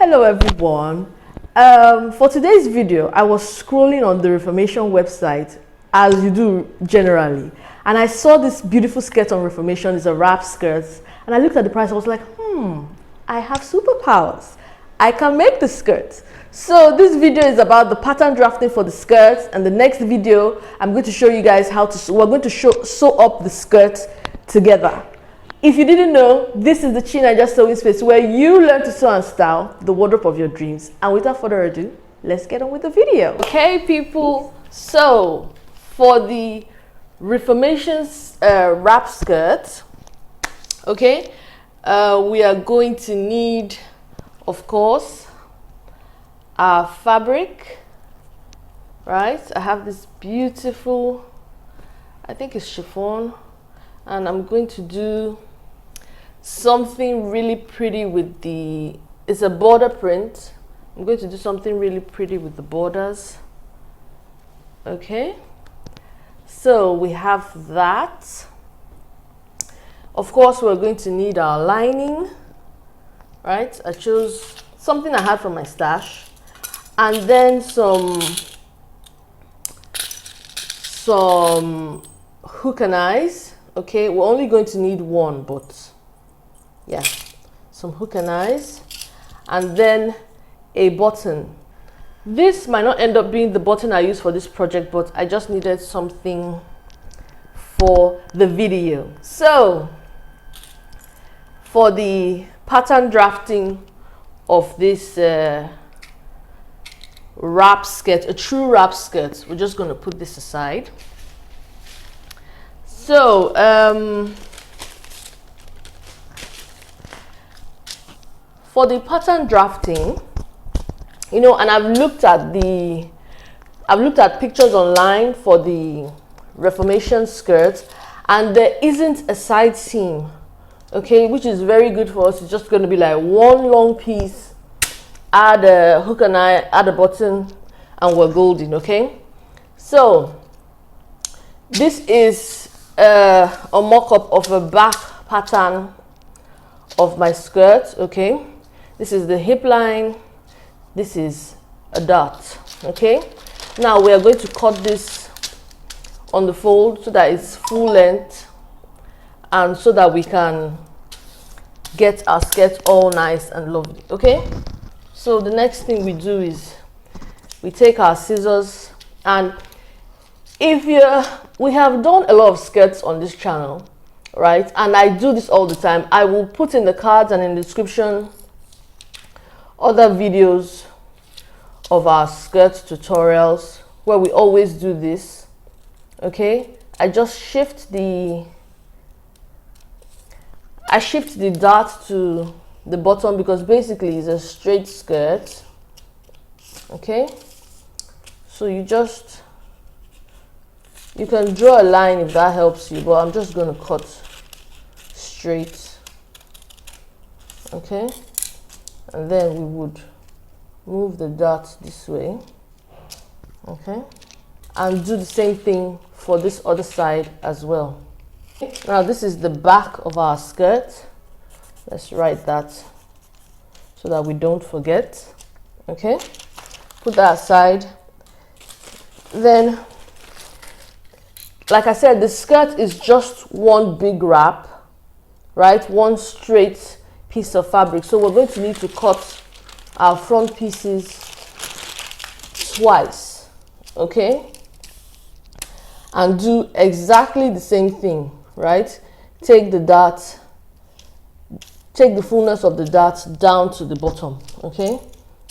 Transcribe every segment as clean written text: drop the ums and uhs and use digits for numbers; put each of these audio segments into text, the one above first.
Hello everyone. For today's video, I was scrolling on the Reformation website, as you do generally, and I saw this beautiful skirt on Reformation. It's a wrap skirt, and I looked at the price. I was like, I have superpowers. I can make the skirt. So this video is about the pattern drafting for the skirts, and the next video I'm going to show you guys how to we're going to sew up the skirt together. If you didn't know, this is the Chinaja sewing space where you learn to sew and style the wardrobe of your dreams. And without further ado, let's get on with the video. Okay, people, so for the Reformation's wrap skirt, okay, we are going to need, of course, our fabric, right? I have this beautiful, I think it's chiffon, and I'm going to do something really pretty with the, it's a border print. I'm going to do something really pretty with the borders. Okay, so we have that. Of course, we're going to need our lining, right? I chose something I had from my stash, and then some hook and eyes. Okay, we're only going to need one, but yeah, some hook and eyes, and then a button. This might not end up being the button I use for this project, but I just needed something for the video. So for the pattern drafting of this wrap skirt, a true wrap skirt, we're just going to put this aside. So for the pattern drafting, you know, and I've looked at pictures online for the Reformation skirts, and there isn't a side seam, okay, which is very good for us. It's just going to be like one long piece, add a hook and eye, add a button, and we're golden. Okay, so this is a mock-up of a back pattern of my skirt. Okay, this is the hip line, this is a dot. Okay, now we are going to cut this on the fold so that it's full length, and so that we can get our skirt all nice and lovely. Okay, so the next thing we do is we take our scissors, and we have done a lot of skirts on this channel, right? And I do this all the time. I will put in the cards and in the description other videos of our skirt tutorials where we always do this. Okay, I just shift the dart to the bottom because basically it's a straight skirt. Okay, so you can draw a line if that helps you, but I'm just going to cut straight. Okay, and then we would move the dot this way. Okay, and do the same thing for this other side as well. Now this is the back of our skirt. Let's write that so that we don't forget. Okay, put that aside. Then, like I said, the skirt is just one big wrap, right? One straight piece of fabric. So we're going to need to cut our front pieces twice, okay? And do exactly the same thing, right? Take the dart, take the fullness of the dart down to the bottom, okay?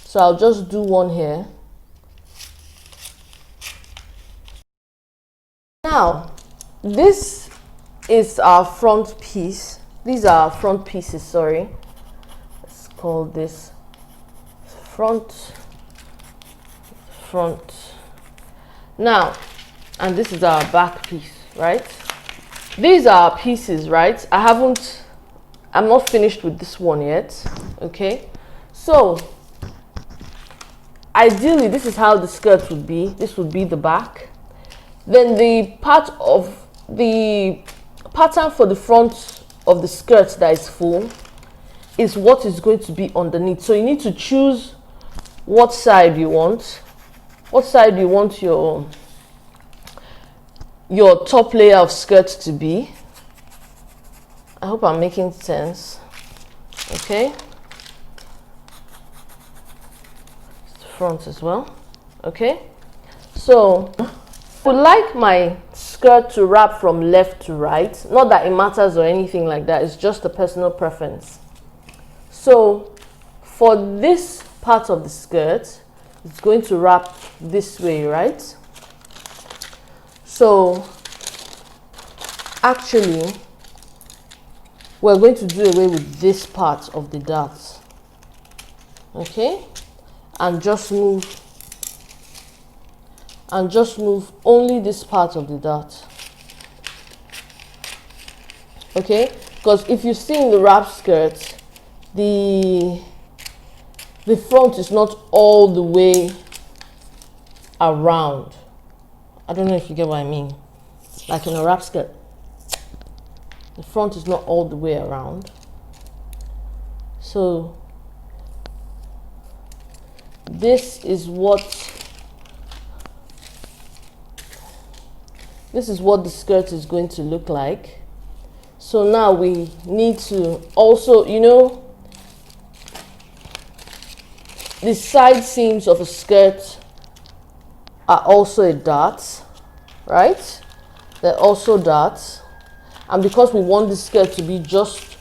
So I'll just do one here. Now, this is our front piece. These are our front pieces, sorry. Let's call this front. Now, and this is our back piece, right? These are our pieces, right? I'm not finished with this one yet, okay? So, ideally, this is how the skirt would be. This would be the back. Then the pattern for the front of the skirt that is full is what is going to be underneath. So you need to choose what side you want. What side you want your top layer of skirt to be. I hope I'm making sense. Okay. The front as well. Okay. So I would like my skirt to wrap from left to right. Not that it matters or anything like that. It's just a personal preference. So for this part of the skirt, it's going to wrap this way, right? So actually, we're going to do away with this part of the dart. Okay? And just move only this part of the dart. Okay? Because if you see in the wrap skirt, the front is not all the way around. I don't know if you get what I mean. Like in a wrap skirt, the front is not all the way around. So this is what the skirt is going to look like. So now we need to also, you know, the side seams of a skirt are also a dart, right? They're also darts. And because we want the skirt to be just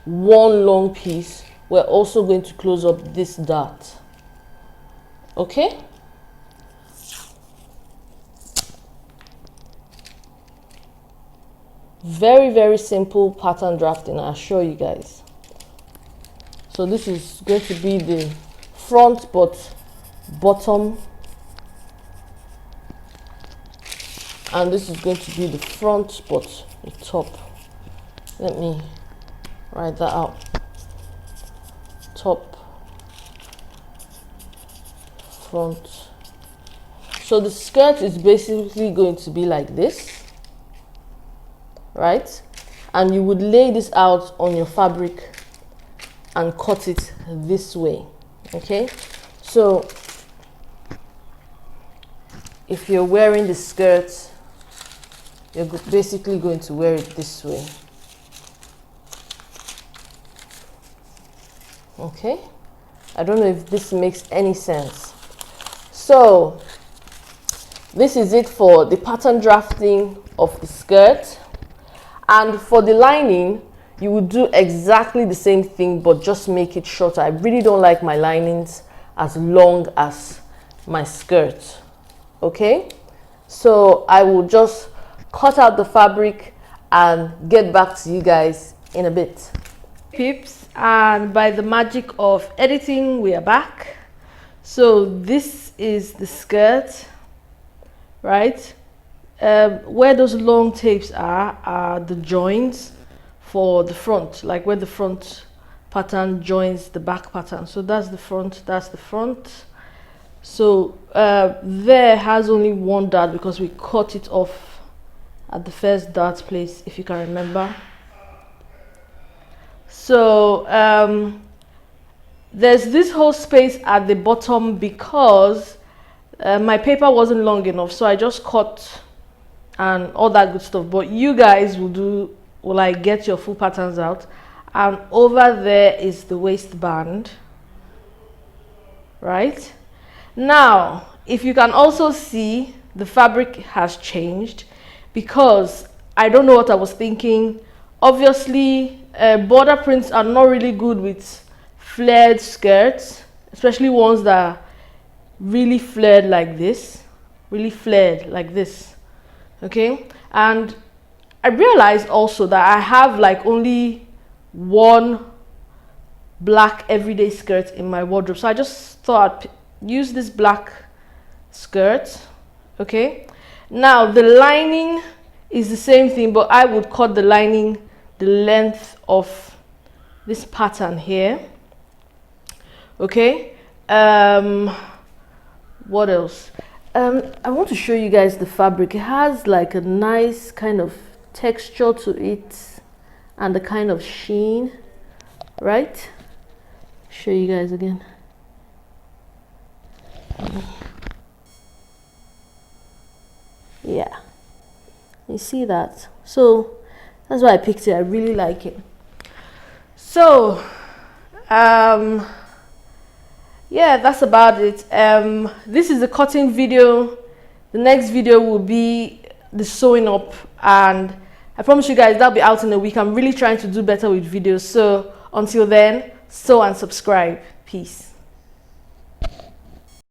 one long piece, we're also going to close up this dart. Okay? Very, very simple pattern drafting, I assure you guys. So this is going to be the front but bottom, and this is going to be the front but the top. Let me write that out. Top, front. So the skirt is basically going to be like this, right? And you would lay this out on your fabric and cut it this way. Okay, so if you're wearing the skirt, you're basically going to wear it this way. Okay, I don't know if this makes any sense. So this is it for the pattern drafting of the skirt. And for the lining, you would do exactly the same thing, but just make it shorter. I really don't like my linings as long as my skirt. Okay, so I will just cut out the fabric and get back to you guys in a bit. Peeps, and by the magic of editing, we are back. So this is the skirt, right? Where those long tapes are the joins for the front, like where the front pattern joins the back pattern. So that's the front, that's the front. So there has only one dart because we cut it off at the first dart place, if you can remember. So there's this whole space at the bottom because my paper wasn't long enough, so I just cut and all that good stuff. But you guys will like get your full patterns out, and over there is the waistband, right? Now if you can also see, the fabric has changed because I don't know what I was thinking. Obviously border prints are not really good with flared skirts, especially ones that are really flared like this, okay? And I realized also that I have like only one black everyday skirt in my wardrobe, so I just thought I'd use this black skirt. Okay, now the lining is the same thing, but I would cut the lining the length of this pattern here. Okay, what else? I want to show you guys the fabric. It has like a nice kind of texture to it and a kind of sheen, right? show you guys again. Yeah, you see that? So that's why I picked it. I really like it. So yeah, that's about it. This is the cutting video. The next video will be the sewing up, and I promise you guys that'll be out in a week. I'm really trying to do better with videos. So until then, sew and subscribe. Peace.